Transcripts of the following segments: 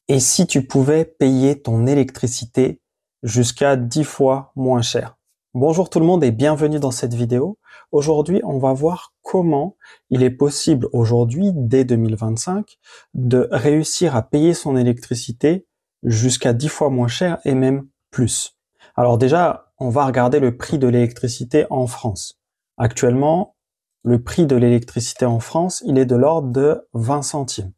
Et si tu pouvais payer ton électricité jusqu'à 10 fois moins cher? Bonjour tout le monde et bienvenue dans cette vidéo. Aujourd'hui, on va voir comment il est possible aujourd'hui, dès 2025, de réussir à payer son électricité jusqu'à 10 fois moins cher et même plus. Alors déjà, on va regarder le prix de l'électricité en France. Actuellement, le prix de l'électricité en France, il est de l'ordre de 20 centimes.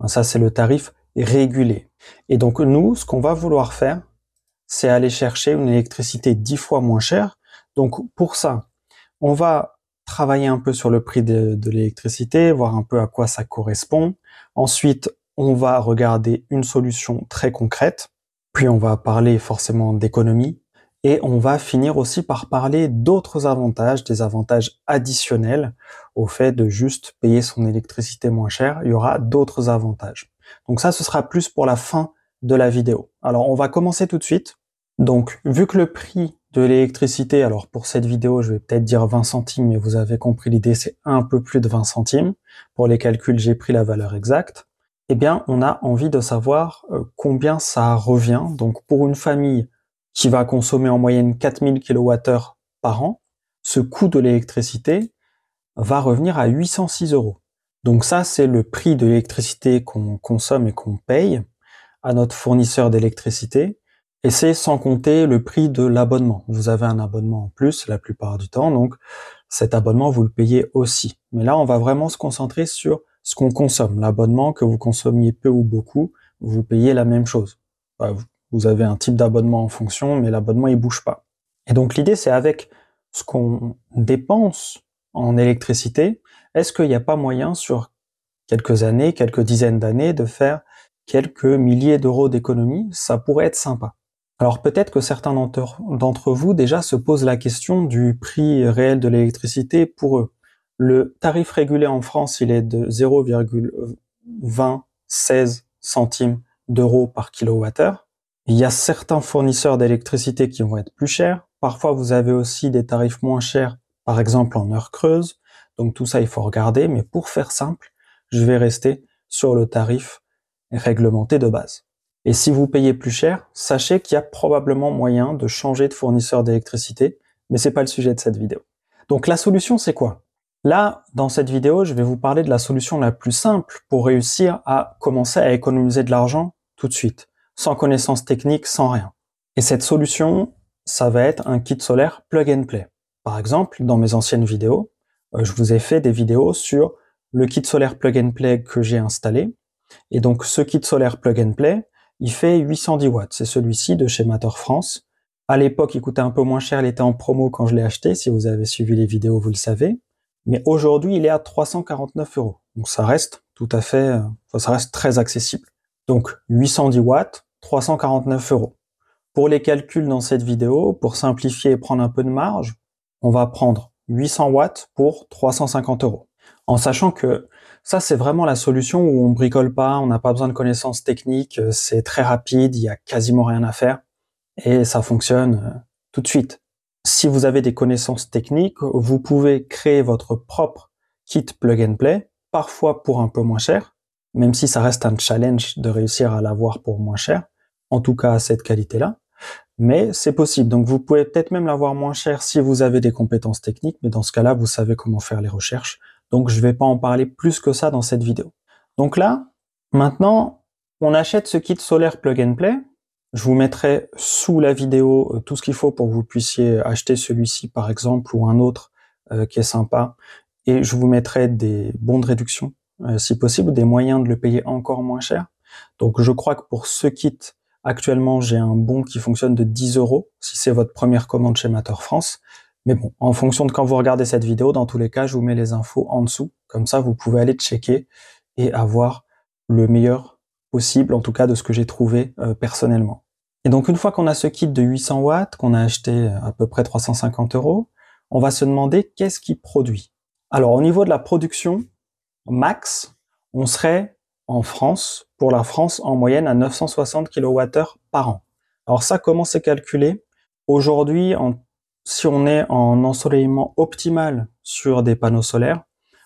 Ça, c'est le tarif régulé. Et donc nous, ce qu'on va vouloir faire, c'est aller chercher une électricité 10 fois moins chère. Donc pour ça, on va travailler un peu sur le prix de l'électricité, voir un peu à quoi ça correspond. Ensuite, on va regarder une solution très concrète. Puis on va parler forcément d'économie. Et on va finir aussi par parler d'autres avantages, des avantages additionnels au fait de juste payer son électricité moins cher. Il y aura d'autres avantages. Donc ça, ce sera plus pour la fin de la vidéo. Alors, on va commencer tout de suite. Donc, vu que le prix de l'électricité, alors pour cette vidéo, je vais peut-être dire 20 centimes, mais vous avez compris l'idée, c'est un peu plus de 20 centimes. Pour les calculs, j'ai pris la valeur exacte. Eh bien, on a envie de savoir combien ça revient. Donc, pour une famille qui va consommer en moyenne 4000 kWh par an, ce coût de l'électricité va revenir à 806 €. Donc ça, c'est le prix de l'électricité qu'on consomme et qu'on paye à notre fournisseur d'électricité. Et c'est sans compter le prix de l'abonnement. Vous avez un abonnement en plus la plupart du temps, donc cet abonnement, vous le payez aussi. Mais là, on va vraiment se concentrer sur ce qu'on consomme. L'abonnement, que vous consommiez peu ou beaucoup, vous payez la même chose. Vous avez un type d'abonnement en fonction, mais l'abonnement, il bouge pas. Et donc l'idée, c'est avec ce qu'on dépense en électricité, est-ce qu'il n'y a pas moyen sur quelques années, quelques dizaines d'années, de faire quelques milliers d'euros d'économie? Ça pourrait être sympa. Alors peut-être que certains d'entre vous déjà se posent la question du prix réel de l'électricité pour eux. Le tarif régulé en France, il est de 0,2016 centimes d'euros par kilowattheure. Il y a certains fournisseurs d'électricité qui vont être plus chers. Parfois, vous avez aussi des tarifs moins chers, par exemple en heure creuse. Donc tout ça, il faut regarder. Mais pour faire simple, je vais rester sur le tarif réglementé de base. Et si vous payez plus cher, sachez qu'il y a probablement moyen de changer de fournisseur d'électricité, mais c'est pas le sujet de cette vidéo. Donc la solution, c'est quoi? Là, dans cette vidéo, je vais vous parler de la solution la plus simple pour réussir à commencer à économiser de l'argent tout de suite, sans connaissance technique, sans rien. Et cette solution, ça va être un kit solaire plug and play. Par exemple, dans mes anciennes vidéos, je vous ai fait des vidéos sur le kit solaire plug and play que j'ai installé. Et donc, ce kit solaire plug and play, il fait 810 watts. C'est celui-ci de chez Matter France. À l'époque, il coûtait un peu moins cher. Il était en promo quand je l'ai acheté. Si vous avez suivi les vidéos, vous le savez. Mais aujourd'hui, il est à 349 €. Donc, ça reste tout à fait, ça reste très accessible. Donc, 810 watts, 349 €. Pour les calculs dans cette vidéo, pour simplifier et prendre un peu de marge, on va prendre 800 watts pour 350 €. En sachant que ça, c'est vraiment la solution où on bricole pas, on n'a pas besoin de connaissances techniques, c'est très rapide, il y a quasiment rien à faire et ça fonctionne tout de suite. Si vous avez des connaissances techniques, vous pouvez créer votre propre kit plug and play, parfois pour un peu moins cher, même si ça reste un challenge de réussir à l'avoir pour moins cher, en tout cas à cette qualité-là, mais c'est possible. Donc vous pouvez peut-être même l'avoir moins cher si vous avez des compétences techniques, mais dans ce cas-là, vous savez comment faire les recherches. Donc je ne vais pas en parler plus que ça dans cette vidéo. Donc là, maintenant, on achète ce kit solaire plug and play. Je vous mettrai sous la vidéo tout ce qu'il faut pour que vous puissiez acheter celui-ci par exemple ou un autre qui est sympa. Et je vous mettrai des bons de réduction si possible, des moyens de le payer encore moins cher. Donc je crois que pour ce kit, actuellement j'ai un bon qui fonctionne de 10 € si c'est votre première commande chez Matter France. Mais bon, en fonction de quand vous regardez cette vidéo, dans tous les cas, je vous mets les infos en dessous. Comme ça, vous pouvez aller checker et avoir le meilleur possible, en tout cas de ce que j'ai trouvé personnellement. Et donc, une fois qu'on a ce kit de 800 watts, qu'on a acheté à peu près 350 €, on va se demander qu'est-ce qu'il produit. Alors, au niveau de la production max, on serait en France, pour la France, en moyenne à 960 kWh par an. Alors ça, comment c'est calculé? Aujourd'hui, si on est en ensoleillement optimal sur des panneaux solaires,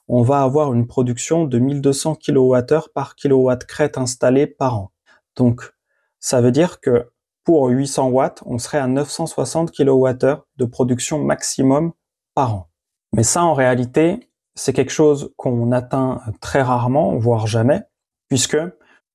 on va avoir une production de 1200 kWh par kilowatt crête installé par an. Donc, ça veut dire que pour 800 watts, on serait à 960 kWh de production maximum par an. Mais ça, en réalité, c'est quelque chose qu'on atteint très rarement, voire jamais, puisque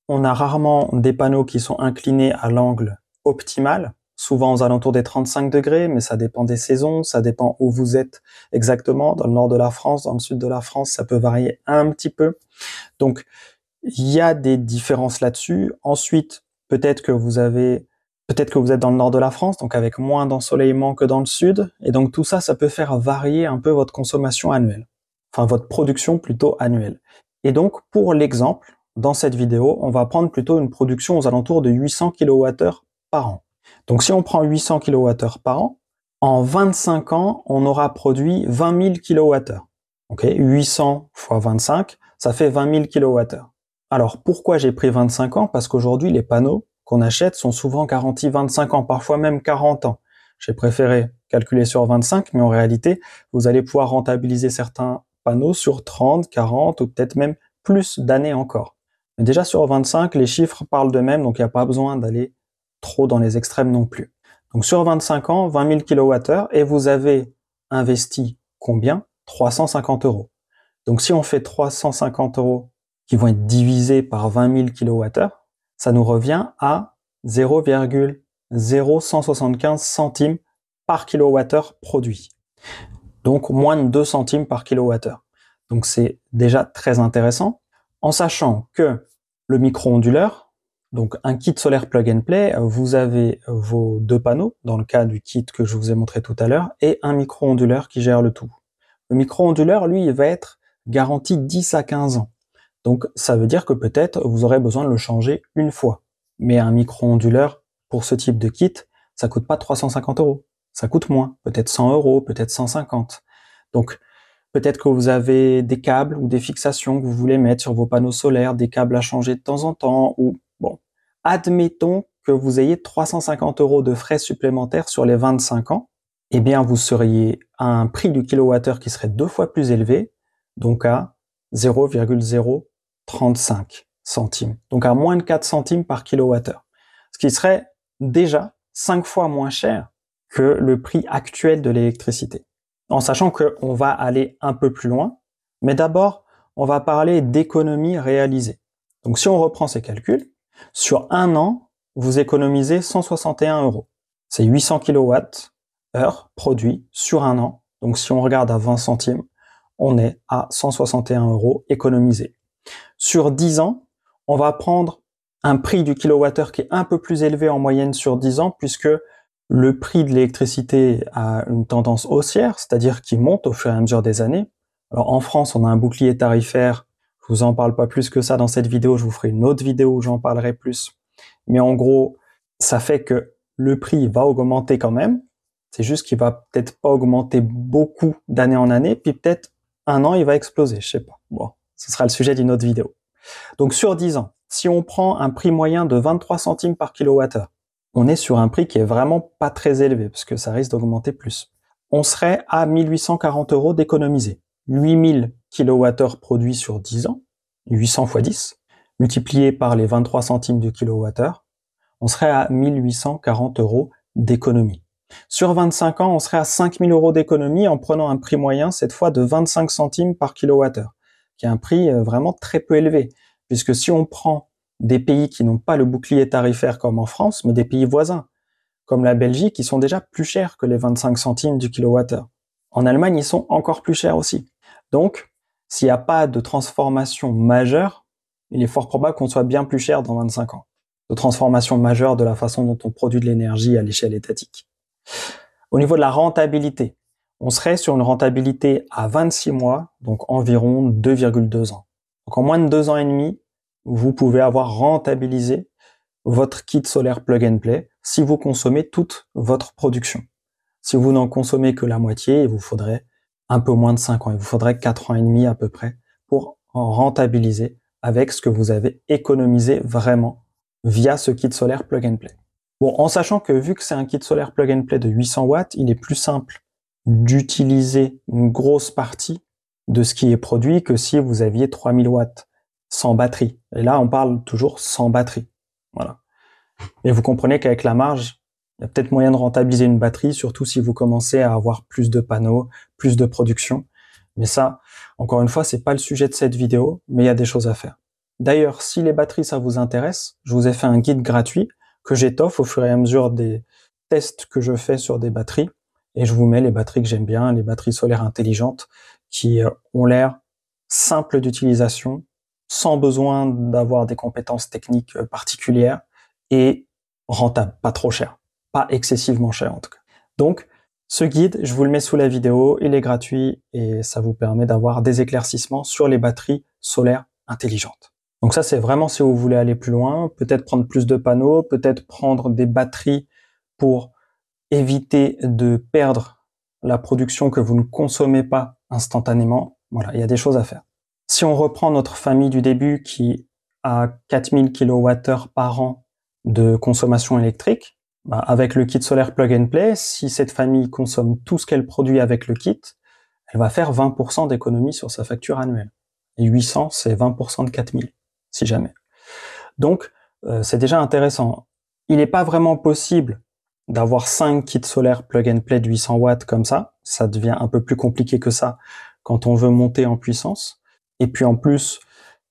on a rarement des panneaux qui sont inclinés à l'angle optimal, souvent aux alentours des 35 degrés, mais ça dépend des saisons, ça dépend où vous êtes exactement. Dans le nord de la France, dans le sud de la France, ça peut varier un petit peu. Donc, il y a des différences là-dessus. Ensuite, peut-être que vous êtes dans le nord de la France, donc avec moins d'ensoleillement que dans le sud, et donc tout ça, ça peut faire varier un peu votre consommation annuelle. Enfin, votre production plutôt annuelle. Et donc, pour l'exemple, dans cette vidéo, on va prendre plutôt une production aux alentours de 800 kWh par an. Donc, si on prend 800 kWh par an, en 25 ans, on aura produit 20 000 kWh. Ok, 800 fois 25, ça fait 20 000 kWh. Alors, pourquoi j'ai pris 25 ans? Parce qu'aujourd'hui, les panneaux qu'on achète sont souvent garantis 25 ans, parfois même 40 ans. J'ai préféré calculer sur 25, mais en réalité, vous allez pouvoir rentabiliser certains panneaux sur 30, 40 ou peut-être même plus d'années encore. Mais déjà sur 25, les chiffres parlent d'eux-mêmes, donc il n'y a pas besoin d'aller trop dans les extrêmes non plus. Donc sur 25 ans, 20 000 kWh, et vous avez investi combien? 350 euros. Donc si on fait 350 euros qui vont être divisés par 20 000 kWh, ça nous revient à 0,0175 centimes par kilowattheure produit. Donc moins de 2 centimes par kilowattheure. Donc c'est déjà très intéressant, en sachant que le micro-onduleur, donc un kit solaire plug and play, vous avez vos 2 panneaux, dans le cas du kit que je vous ai montré tout à l'heure, et un micro-onduleur qui gère le tout. Le micro-onduleur, lui, il va être garanti 10 à 15 ans. Donc ça veut dire que peut-être vous aurez besoin de le changer une fois. Mais un micro-onduleur, pour ce type de kit, ça coûte pas 350 euros. Ça coûte moins, peut-être 100 euros, peut-être 150. Donc peut-être que vous avez des câbles ou des fixations que vous voulez mettre sur vos panneaux solaires, des câbles à changer de temps en temps, ou bon, admettons que vous ayez 350 euros de frais supplémentaires sur les 25 ans, eh bien vous seriez à un prix du kilowattheure qui serait 2 fois plus élevé, donc à 0,035 centimes. Donc à moins de 4 centimes par kilowattheure. Ce qui serait déjà 5 fois moins cher que le prix actuel de l'électricité. En sachant qu'on va aller un peu plus loin, mais d'abord, on va parler d'économie réalisée. Donc si on reprend ces calculs, sur un an, vous économisez 161 euros. C'est 800 kWh produits sur un an. Donc si on regarde à 20 centimes, on est à 161 euros économisés. Sur 10 ans, on va prendre un prix du kilowattheure qui est un peu plus élevé en moyenne sur 10 ans, puisque le prix de l'électricité a une tendance haussière, c'est-à-dire qu'il monte au fur et à mesure des années. Alors en France, on a un bouclier tarifaire, je vous en parle pas plus que ça dans cette vidéo, je vous ferai une autre vidéo où j'en parlerai plus. Mais en gros, ça fait que le prix va augmenter quand même, c'est juste qu'il va peut-être pas augmenter beaucoup d'année en année, puis peut-être un an, il va exploser, je sais pas. Bon, ce sera le sujet d'une autre vidéo. Donc sur 10 ans, si on prend un prix moyen de 23 centimes par kilowattheure, on est sur un prix qui est vraiment pas très élevé, parce que ça risque d'augmenter plus. On serait à 1840 euros d'économiser. 8000 kWh produits sur 10 ans, 800 x 10, multiplié par les 23 centimes du kilowattheure, on serait à 1840 euros d'économie. Sur 25 ans, on serait à 5000 euros d'économie en prenant un prix moyen, cette fois de 25 centimes par kilowattheure, qui est un prix vraiment très peu élevé, puisque si on prend des pays qui n'ont pas le bouclier tarifaire comme en France, mais des pays voisins, comme la Belgique, qui sont déjà plus chers que les 25 centimes du kilowattheure. En Allemagne, ils sont encore plus chers aussi. Donc, s'il n'y a pas de transformation majeure, il est fort probable qu'on soit bien plus cher dans 25 ans. De transformation majeure de la façon dont on produit de l'énergie à l'échelle étatique. Au niveau de la rentabilité, on serait sur une rentabilité à 26 mois, donc environ 2,2 ans. Donc en moins de 2 ans et demi, vous pouvez avoir rentabilisé votre kit solaire plug and play si vous consommez toute votre production. Si vous n'en consommez que la moitié, il vous faudrait un peu moins de 5 ans. Il vous faudrait 4 ans et demi à peu près pour en rentabiliser avec ce que vous avez économisé vraiment via ce kit solaire plug and play. Bon, en sachant que vu que c'est un kit solaire plug and play de 800 watts, il est plus simple d'utiliser une grosse partie de ce qui est produit que si vous aviez 3000 watts sans batterie. Et là, on parle toujours sans batterie. Voilà. Et vous comprenez qu'avec la marge, il y a peut-être moyen de rentabiliser une batterie, surtout si vous commencez à avoir plus de panneaux, plus de production. Mais ça, encore une fois, c'est pas le sujet de cette vidéo, mais il y a des choses à faire. D'ailleurs, si les batteries, ça vous intéresse, je vous ai fait un guide gratuit que j'étoffe au fur et à mesure des tests que je fais sur des batteries. Et je vous mets les batteries que j'aime bien, les batteries solaires intelligentes, qui ont l'air simples d'utilisation, sans besoin d'avoir des compétences techniques particulières, et rentable, pas trop cher, pas excessivement cher en tout cas. Donc, ce guide, je vous le mets sous la vidéo, il est gratuit et ça vous permet d'avoir des éclaircissements sur les batteries solaires intelligentes. Donc ça, c'est vraiment si vous voulez aller plus loin, peut-être prendre plus de panneaux, peut-être prendre des batteries pour éviter de perdre la production que vous ne consommez pas instantanément. Voilà, il y a des choses à faire. Si on reprend notre famille du début qui a 4000 kWh par an de consommation électrique, avec le kit solaire plug and play, si cette famille consomme tout ce qu'elle produit avec le kit, elle va faire 20% d'économie sur sa facture annuelle. Et 800, c'est 20% de 4000, si jamais. Donc, c'est déjà intéressant. Il n'est pas vraiment possible d'avoir 5 kits solaires plug and play de 800 watts comme ça. Ça devient un peu plus compliqué que ça quand on veut monter en puissance. Et puis en plus,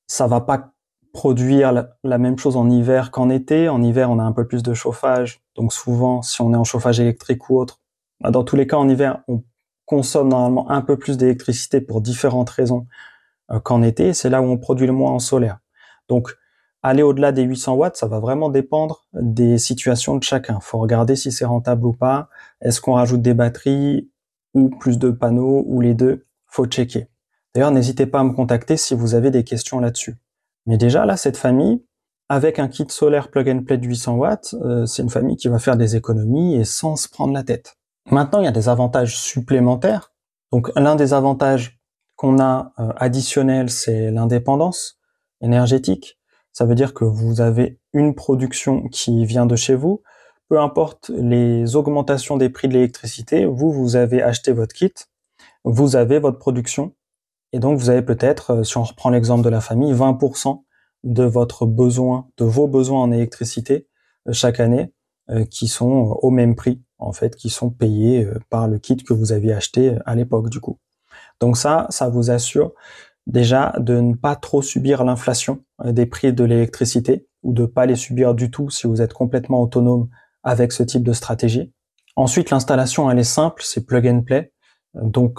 ça va pas produire la même chose en hiver qu'en été. En hiver, on a un peu plus de chauffage. Donc souvent, si on est en chauffage électrique ou autre, dans tous les cas, en hiver, on consomme normalement un peu plus d'électricité pour différentes raisons qu'en été. C'est là où on produit le moins en solaire. Donc, aller au-delà des 800 watts, ça va vraiment dépendre des situations de chacun. Faut regarder si c'est rentable ou pas. Est-ce qu'on rajoute des batteries ou plus de panneaux ou les deux? Faut checker. D'ailleurs, n'hésitez pas à me contacter si vous avez des questions là-dessus. Mais déjà, là, cette famille, avec un kit solaire plug and play de 800 watts, c'est une famille qui va faire des économies et sans se prendre la tête. Maintenant, il y a des avantages supplémentaires. Donc, l'un des avantages qu'on a additionnel, c'est l'indépendance énergétique. Ça veut dire que vous avez une production qui vient de chez vous. Peu importe les augmentations des prix de l'électricité, vous avez acheté votre kit, vous avez votre production. Et donc, vous avez peut-être, si on reprend l'exemple de la famille, 20% de votre besoin, de vos besoins en électricité chaque année, qui sont au même prix, en fait, qui sont payés par le kit que vous aviez acheté à l'époque, du coup. Donc ça vous assure déjà de ne pas trop subir l'inflation des prix de l'électricité, ou de pas les subir du tout si vous êtes complètement autonome avec ce type de stratégie. Ensuite, l'installation, elle est simple, c'est plug and play. Donc,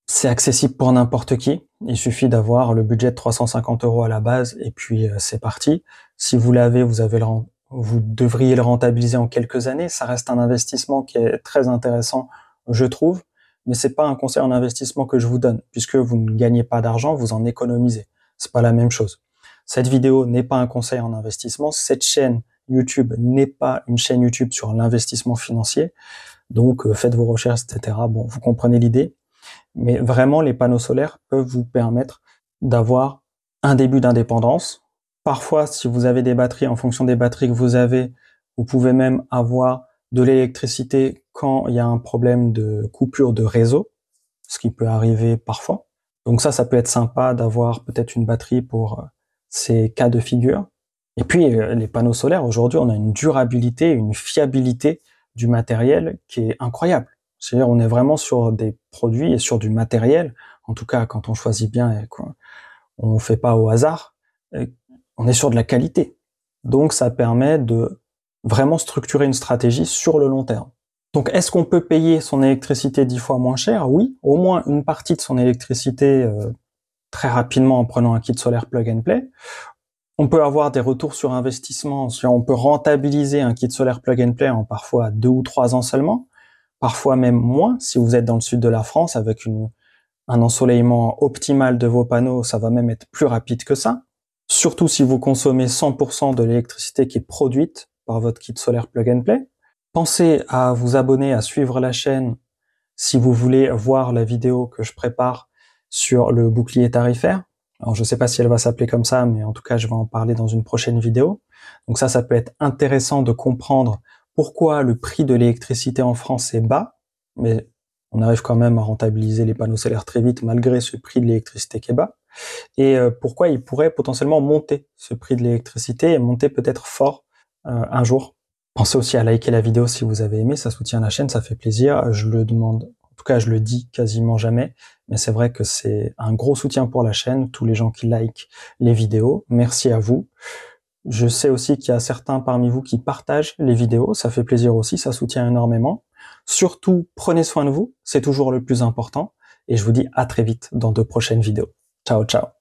c'est accessible pour n'importe qui. Il suffit d'avoir le budget de 350 € à la base et puis c'est parti. Si vous l'avez, vous devriez le rentabiliser en quelques années. Ça reste un investissement qui est très intéressant, je trouve, mais c'est pas un conseil en investissement que je vous donne, puisque vous ne gagnez pas d'argent, vous en économisez. C'est pas la même chose. Cette vidéo n'est pas un conseil en investissement. Cette chaîne YouTube n'est pas une chaîne YouTube sur l'investissement financier. Donc, faites vos recherches, etc. Bon, vous comprenez l'idée. Mais vraiment, les panneaux solaires peuvent vous permettre d'avoir un début d'indépendance. Parfois, si vous avez des batteries, en fonction des batteries que vous avez, vous pouvez même avoir de l'électricité quand il y a un problème de coupure de réseau, ce qui peut arriver parfois. Donc ça peut être sympa d'avoir peut-être une batterie pour ces cas de figure. Et puis, les panneaux solaires, aujourd'hui, on a une durabilité, une fiabilité du matériel qui est incroyable. C'est-à-dire, on est vraiment sur des produits et sur du matériel, en tout cas quand on choisit bien et qu'on ne fait pas au hasard, on est sur de la qualité. Donc ça permet de vraiment structurer une stratégie sur le long terme. Donc est-ce qu'on peut payer son électricité 10 fois moins cher? Oui, au moins une partie de son électricité très rapidement en prenant un kit solaire plug and play. On peut avoir des retours sur investissement, on peut rentabiliser un kit solaire plug and play en parfois 2 ou 3 ans seulement, parfois même moins. Si vous êtes dans le sud de la France avec un ensoleillement optimal de vos panneaux, ça va même être plus rapide que ça. Surtout si vous consommez 100% de l'électricité qui est produite par votre kit solaire plug and play. Pensez à vous abonner, à suivre la chaîne si vous voulez voir la vidéo que je prépare sur le bouclier tarifaire. Alors je ne sais pas si elle va s'appeler comme ça, mais en tout cas je vais en parler dans une prochaine vidéo. Donc ça peut être intéressant de comprendre pourquoi le prix de l'électricité en France est bas, mais on arrive quand même à rentabiliser les panneaux solaires très vite malgré ce prix de l'électricité qui est bas, et pourquoi il pourrait potentiellement monter ce prix de l'électricité et monter peut-être fort un jour. Pensez aussi à liker la vidéo si vous avez aimé, ça soutient la chaîne, ça fait plaisir. Je le demande, en tout cas je le dis quasiment jamais, mais c'est vrai que c'est un gros soutien pour la chaîne, tous les gens qui likent les vidéos. Merci à vous. Je sais aussi qu'il y a certains parmi vous qui partagent les vidéos, ça fait plaisir aussi, ça soutient énormément. Surtout, prenez soin de vous, c'est toujours le plus important. Et je vous dis à très vite dans de prochaines vidéos. Ciao, ciao.